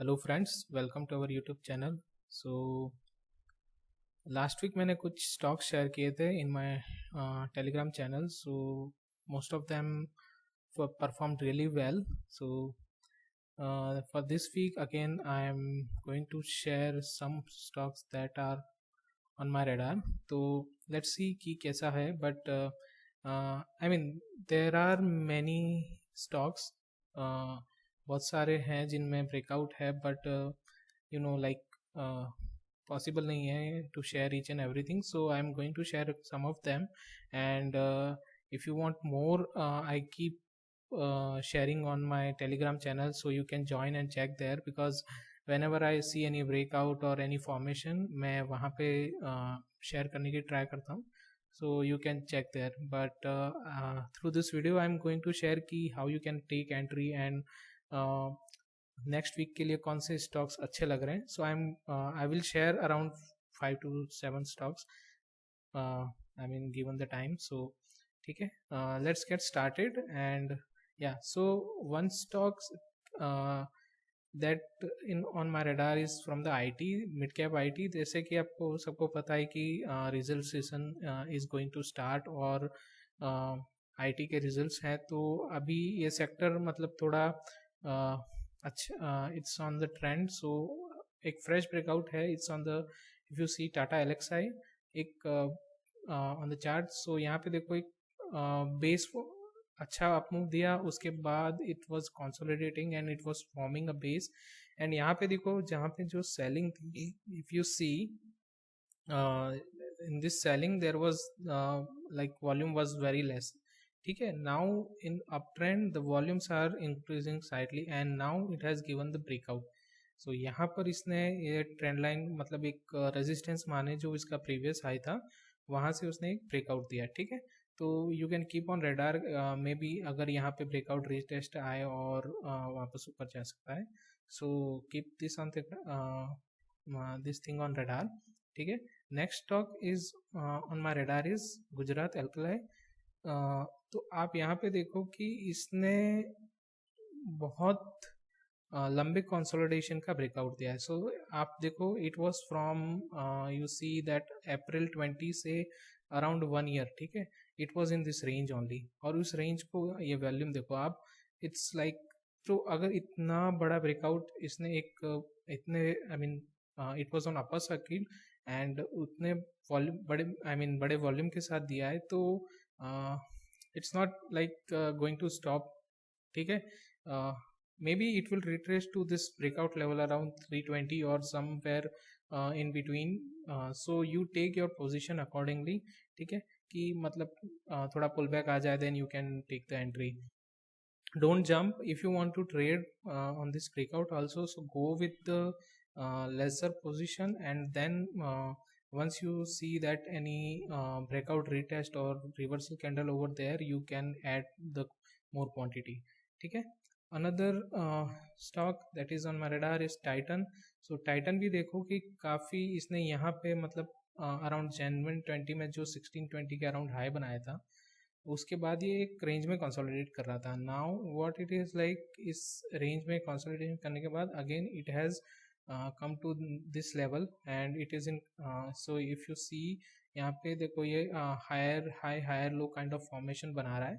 Hello friends, welcome to our YouTube channel. So last week मैंने कुछ stocks share किए थे in my Telegram channel. So most of them performed really well. So for this week again I am going to share some stocks that are on my radar. तो let's see कि कैसा है, but I mean there are many stocks, बहुत सारे हैं जिनमें breakout है, but you know like possible नहीं है to share each and everything, so I am going to share some of them. And if you want more, I keep sharing on my telegram channel, so you can join and check there, because whenever I see any breakout or any formation मैं वहाँ पे share करने की try करता हूँ, so you can check there. But through this video I'm going to share कि how you can take entry and next week के लिए कौन से स्टॉक्स अच्छे लग रहे हैं. So I will share around 5 to 7 stocks, I mean given the time. So ठीक है, let's get started. And yeah so one stocks that in on my radar is from the IT, mid cap IT. जैसे कि आपको सबको पता है कि result season is going to start और IT के रिजल्ट्स हैं, तो अभी ये सेक्टर मतलब थोड़ा अच्छा, it's on the trend. So एक फ्रेश ब्रेकआउट है. It's on the, if you see Tata LXI एक ऑन द चार्ट. सो यहाँ पे देखो एक बेस अच्छा अप मूव दिया, उसके बाद it was consolidating and it was forming a base. And यहाँ पे देखो जहाँ पे जो सेलिंग थी, if you see in this selling there was like volume was very less. ठीक है, now in up trend the volumes are increasing sidely and now it has given the breakout. So यहाँ पर इसने ये trend line मतलब एक resistance माने जो इसका प्रीवियस हाई था, वहाँ से उसने एक ब्रेकआउट दिया. ठीक है, तो you can keep on radar, may be अगर यहाँ पे ब्रेकआउट रीटेस्ट आए और वापस ऊपर जा सकता है. So keep this on this thing on radar. ठीक है, next stock is on my radar is Gujarat alkali. तो आप यहाँ पे देखो कि इसने बहुत लंबे कंसोलिडेशन का ब्रेकआउट दिया है. सो आप देखो it was from, you see that April 20 से अराउंड 1 ईयर. ठीक है, it was in this range only, और उस रेंज को ये वॉल्यूम देखो आप, इट्स लाइक, तो अगर इतना बड़ा ब्रेकआउट इसने एक इतने I mean it was on upper circuit and उतने वॉल्यूम बड़े आई मीन बड़े वॉल्यूम के साथ दिया है, तो it's not like going to stop. ठीक है, maybe it will retrace to this breakout level around 320 or somewhere in between. So you take your position accordingly. ठीक है, कि मतलब थोड़ा pull back आ जाए, then you can take the entry. Don't jump if you want to trade on this breakout also. So go with the lesser position, and then once you see that any breakout retest or reversal candle over there, you can add the more quantity. ठीक है, another stock that is on my radar is Titan. So Titan भी देखो कि काफ़ी इसने यहाँ पे मतलब अराउंड January 20 में जो 1620 के अराउंड हाई बनाया था, उसके बाद ये एक रेंज में कंसोलिडेट कर रहा था. Now what it is like, इस रेंज में कंसोलिडेशन करने के बाद again it has come to this level and it is in, so if you see यहाँ पे देखो ये higher high higher low kind of formation बना रहा है.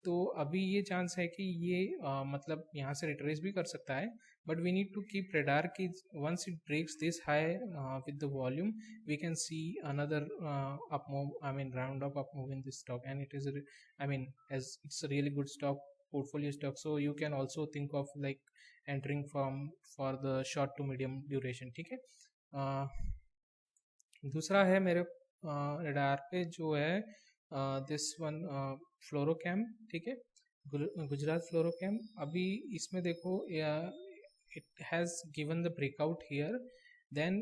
तो अभी ये चांस है कि ये मतलब यहाँ से रिट्रेस भी कर सकता है, but we need to keep radar कि once it breaks this high with the volume, we can see another up move, I mean round up move in this stock. And it is, I mean as it's really good stock, portfolio stock, so you can also think of like entering from for the short to medium duration. ठीक है, दूसरा है मेरे radar पे जो है this one फ्लोरोकेम. ठीक है, गुजरात फ्लोरोकेम. अभी इसमें देखो it has given the breakout here, then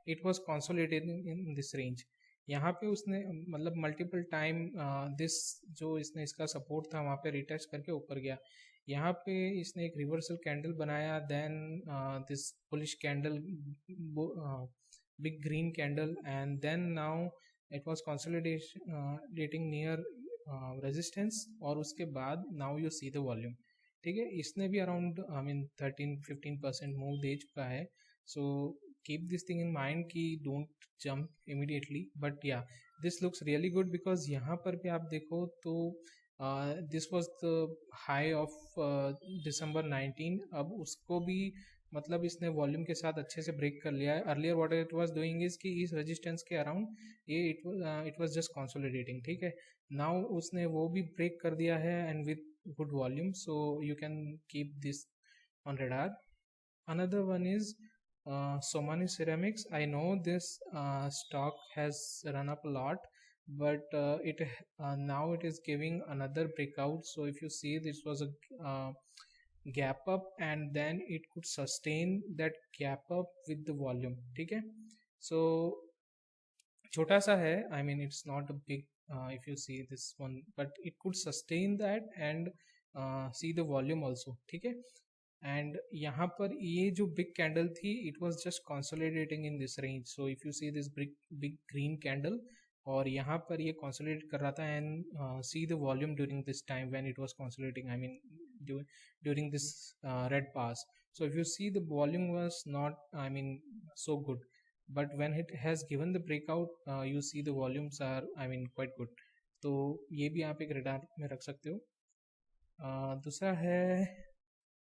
it was consolidating in this range. यहाँ पे उसने मतलब मल्टीपल टाइम दिस जो इसने इसका सपोर्ट था वहाँ पे रिटेस्ट करके ऊपर गया. यहाँ पे इसने एक रिवर्सल कैंडल बनाया, then this bullish candle, big green candle, and then now it was consolidating near resistance, और उसके बाद now you see the volume. ठीक है, इसने भी अराउंड 13-15% मूव दे चुका है. So keep this thing in mind कि डोंट जंप इमीडिएटली. बट या this looks really good because यहाँ पर भी आप देखो तो this was the high of December 19. अब उसको भी मतलब इसने वॉल्यूम के साथ अच्छे से ब्रेक कर लिया है. Earlier what it was doing is कि इस रेजिस्टेंस के अराउंड ये इट वाज जस्ट कंसोलिडेटिंग. ठीक है, नाउ उसने वो भी ब्रेक कर दिया है and with good volume. So you can keep this on radar. Another one is Somani Ceramics. I know this stock has run up a lot, but it now it is giving another breakout. So if you see, this was a gap up and then it could sustain that gap up with the volume. ठीक है, so छोटा सा है, I mean it's not a big if you see this one, but it could sustain that and see the volume also. ठीक है, and यहाँ पर ये जो बिग कैंडल थी it was just consolidating in this range. So if you see this big green candle और यहाँ पर ये कंसोलिडेट कर रहा था and C the volume during this time when it was consolidating, I mean during this red pass. So if you see the volume was not I mean so good, but when it has given the breakout you see the volumes are I mean quite good. तो ये भी आप एक radar में रख सकते हो. दूसरा है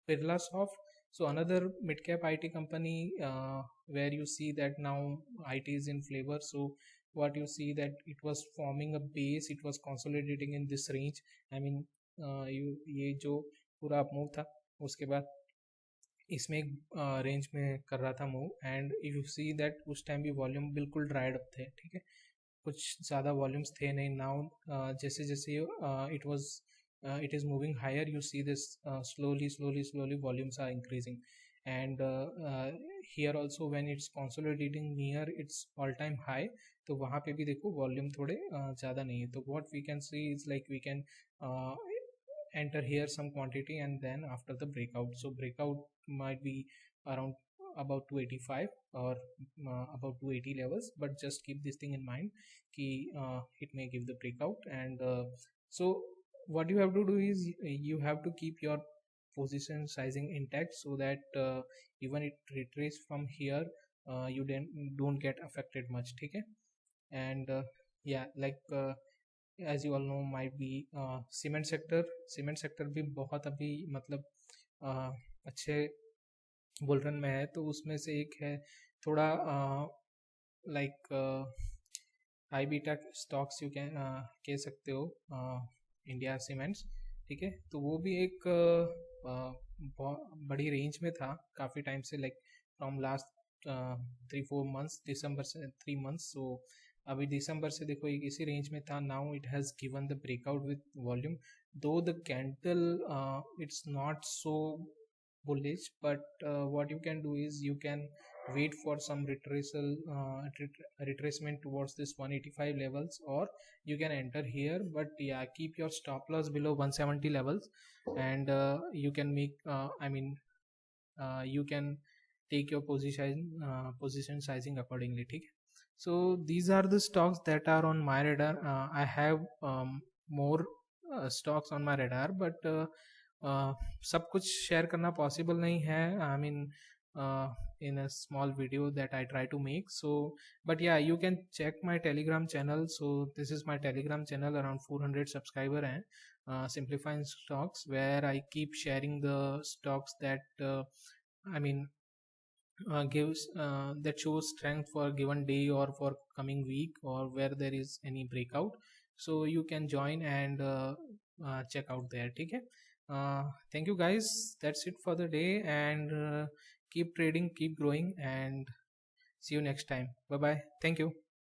Birlasoft. So another mid-cap IT company where you see that now IT is in flavor. So what you see that it was forming a base, it was consolidating in this range. I mean ये जो पूरा move था उसके बाद इसमें एक range में कर रहा था move and you see that उस टाइम भी वॉल्यूम बिल्कुल ड्राइड अप थे. ठीक है, कुछ ज़्यादा वॉल्यूम्स थे नहीं. नाउ जैसे जैसे it was it is moving higher, you see this slowly volumes are increasing. And here also when it's consolidating near its all time high, तो वहाँ पे भी देखो वॉल्यूम थोड़े ज़्यादा नहीं है. तो what we can see is like we can enter here some quantity and then after the breakout, so breakout might be around about 285 or about 280 levels, but just keep this thing in mind कि it may give the breakout. And so what you have to do is you have to keep your position sizing intact so that even it retrace from here you don't get affected much. ठीक है, and yeah like as you all know might be cement sector भी बहुत अभी मतलब अच्छे bull run में है. तो उसमें से एक है थोड़ा like high beta stocks you can कह सकते हो, इंडिया सीमेंट्स. ठीक है, तो वो भी एक बड़ी रेंज में था काफ़ी टाइम से, लाइक फ्रॉम लास्ट 3-4 मंथ्स, दिसंबर से 3 मंथ्स. सो अभी दिसंबर से देखो एक इसी रेंज में था. Now it has given the breakout with volume, though the candle it's not so bullish, but what you can do is you can wait for some retracement towards this 185 levels, or you can enter here. But yeah, keep your stop loss below 170 levels and you can make you can take your position sizing accordingly. ठीक है, so these are the stocks that are on my radar. I have more stocks on my radar, but सब कुछ share करना possible नहीं है, I mean in a small video that I try to make. So but yeah, you can check my telegram channel. So this is my telegram channel, around 400 subscriber and simplifying stocks, where I keep sharing the stocks that gives that shows strength for given day or for coming week, or where there is any breakout. So you can join and check out there. ठीक है, thank you guys, that's it for the day, and keep trading, keep growing, and see you next time. Bye bye, thank you.